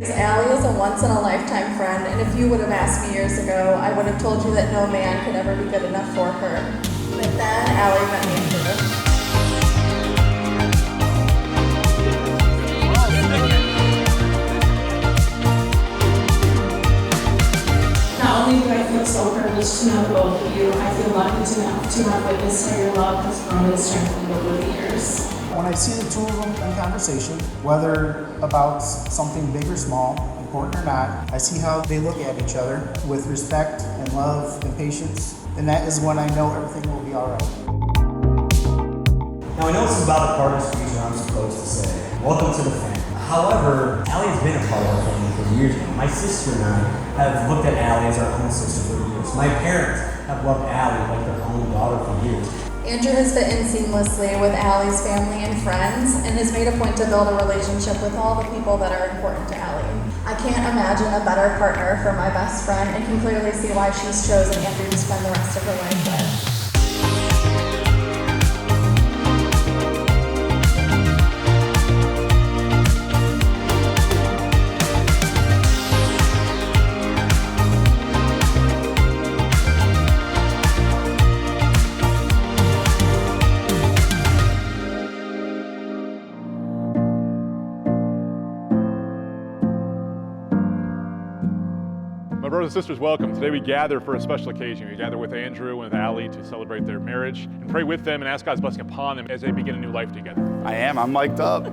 Allie is a once-in-a-lifetime friend, and if you would have asked me years ago, I would have told you that no man could ever be good enough for her. But then Allie met Andrew. Not only do I feel so privileged to know both of you, I feel lucky to have witnessed how your love has grown and strengthened over the years. When I see the two of them in conversation, whether about something big or small, important or not, I see how they look at each other with respect and love and patience, and that is when I know everything will be all right. Now I know this is about the partner speech and I'm supposed to say, welcome to the family. However, Allie has been a part of our family for years now. My sister and I have looked at Allie as our own sister for years. My parents have loved Allie like their own daughter for years. Andrew has fit in seamlessly with Allie's family and friends and has made a point to build a relationship with all the people that are important to Allie. I can't imagine a better partner for my best friend and can clearly see why she's chosen Andrew to spend the rest of her life with. My brothers and sisters, welcome. Today we gather for a special occasion. We gather with Andrew and with Allie to celebrate their marriage and pray with them and ask God's blessing upon them as they begin a new life together. I'm mic'd up.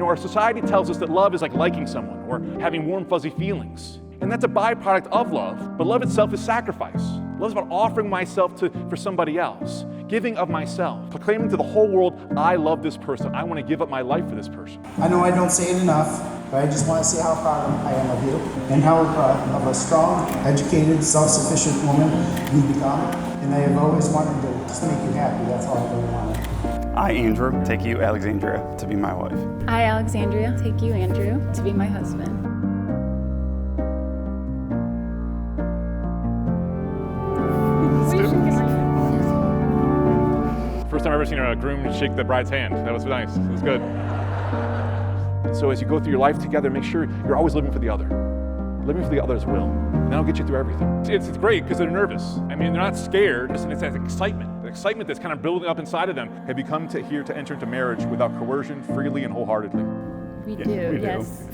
Our society tells us that love is like liking someone or having warm, fuzzy feelings. And that's a byproduct of love, but love itself is sacrifice. Love is about offering myself for somebody else, giving of myself, proclaiming to the whole world, I love this person. I want to give up my life for this person. I know I don't say it enough, but I just want to say how proud I am of you and how of a strong, educated, self-sufficient woman you've become. And I have always wanted to just make you happy. That's all I really wanted. I, Andrew, take you, Alexandria, to be my wife. I, Alexandria, take you, Andrew, to be my husband. First time I've ever seen a groom shake the bride's hand. That was nice. It was good. So as you go through your life together, make sure you're always living for the other. Living for the other's will. And that'll get you through everything. It's great because they're nervous. I mean, they're not scared. It's that excitement. The excitement that's kind of building up inside of them. Have you come here to enter into marriage without coercion, freely and wholeheartedly? We do, yes.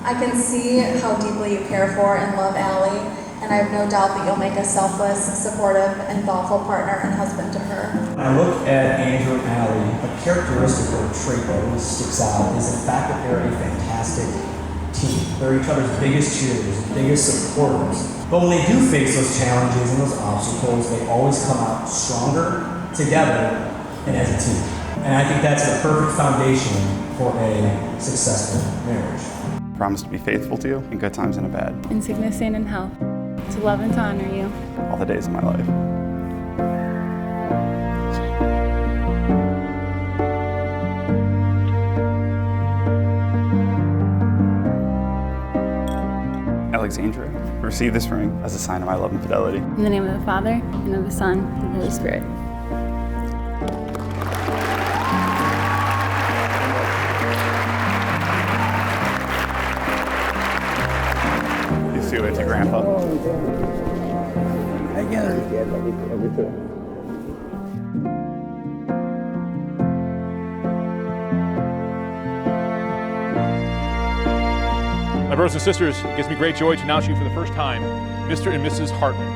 I can see how deeply you care for and love Allie, and I have no doubt that you'll make a selfless, supportive, and thoughtful partner and husband to her. When I look at Andrew and Allie, a characteristic or a trait that really sticks out is the fact that they're a fantastic team. They're each other's biggest cheerleaders, biggest supporters. But when they do face those challenges and those obstacles, they always come out stronger together and as a team. And I think that's the perfect foundation for a successful marriage. I promise to be faithful to you in good times and in bad. In sickness and in health, to love and to honor you. All the days of my life. Alexandria, receive this ring as a sign of my love and fidelity. In the name of the Father, and of the Son, and of the Holy Spirit. You see it to Grandpa. I get it. My brothers and sisters, it gives me great joy to announce you for the first time, Mr. and Mrs. Hartman.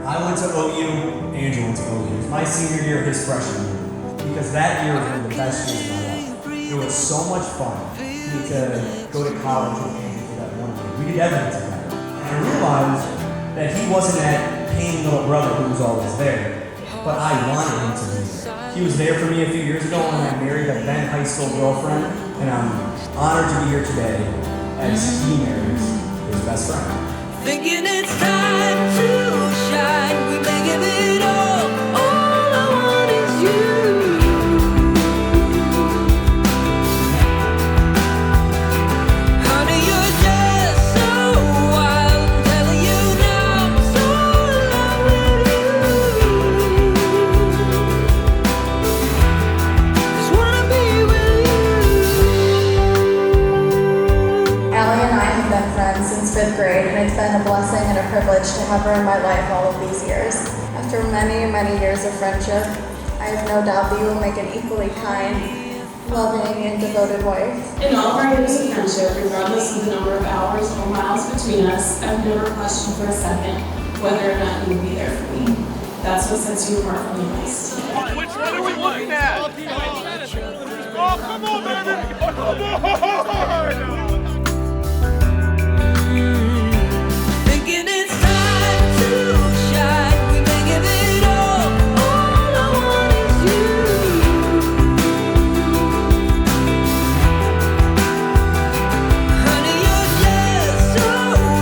I went to OU, Andrew went to OU. It was my senior year, his freshman year. Because that year was one of the best years of my life. It was so much fun to go to college with Andrew for that 1 year. We did everything together. And I realized that he wasn't that pain little brother who was always there, but I wanted him to be there. He was there for me a few years ago when I married a then high school girlfriend, and I'm honored to be here today as he marries his best friend. Thinking it's time to shine, we may give it all I want is you. Honey, you're just so wild, I'm telling you now, I'm so in love with you. Just wanna be with you. Allie and I have been friends since 5th grade, and it's been a blessing and a privilege to have her in my life all of these years. After many, many years of friendship, I have no doubt that you will make an equally kind, loving, and devoted wife. In all of our years of friendship, regardless of the number of hours or miles between us, I've never questioned for a second whether or not you would be there for me. That's what sets you apart from the rest. Which one are we looking at? Oh, come on, baby! Come on! Thinking it's time to shine, we may give it all I want is you. Honey, you're just so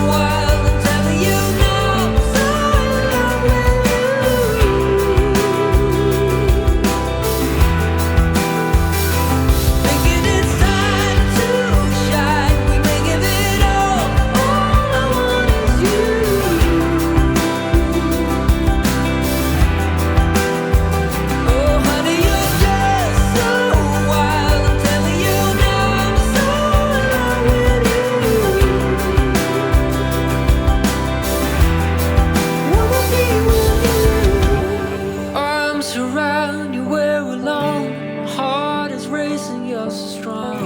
wild, I'm telling you now, I'm so in love with you. Thinking it's time to shine, we may give it all I want is you. Oh, honey, you're just so wild, I'm telling you now, I'm so in love with you. Wanna be with you. Arms around you, we're alone. My heart is racing, you're so strong.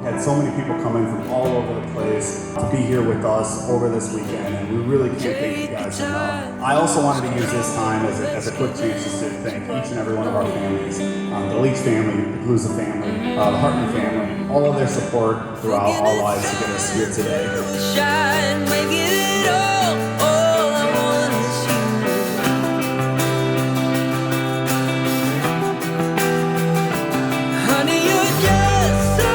Had so many people come in from all over the place to be here with us over this weekend, and we really can't thank you guys enough. I also wanted to use this time as a quick chance just to thank each and every one of our families, the Leach family, the Palooza family, the Hartman family, all of their support throughout our lives to get us here today. Shine, make it all I want is you. Honey, you're just so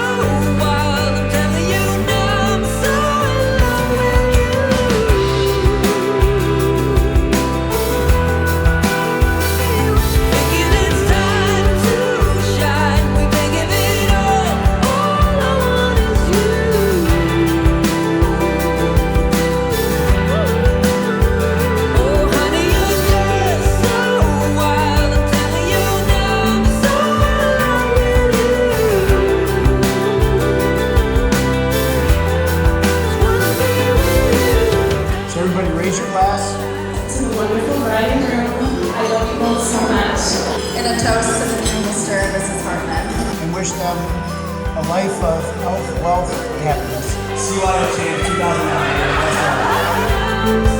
wild, I'm telling you now, I'm so in love with you. Thinking it's time to shine, we may give it all I want is you. Oh, honey, you're just so wild, I'm telling you now, I'm so in love with you. Just wanna be with you. So everybody raise your glass. To the wonderful bride and groom, I love you both so much. In a toast to the new Mr. and Mrs. Hartman. And wish them a life of health, wealth, and happiness. CYO Champ 2009. That's all.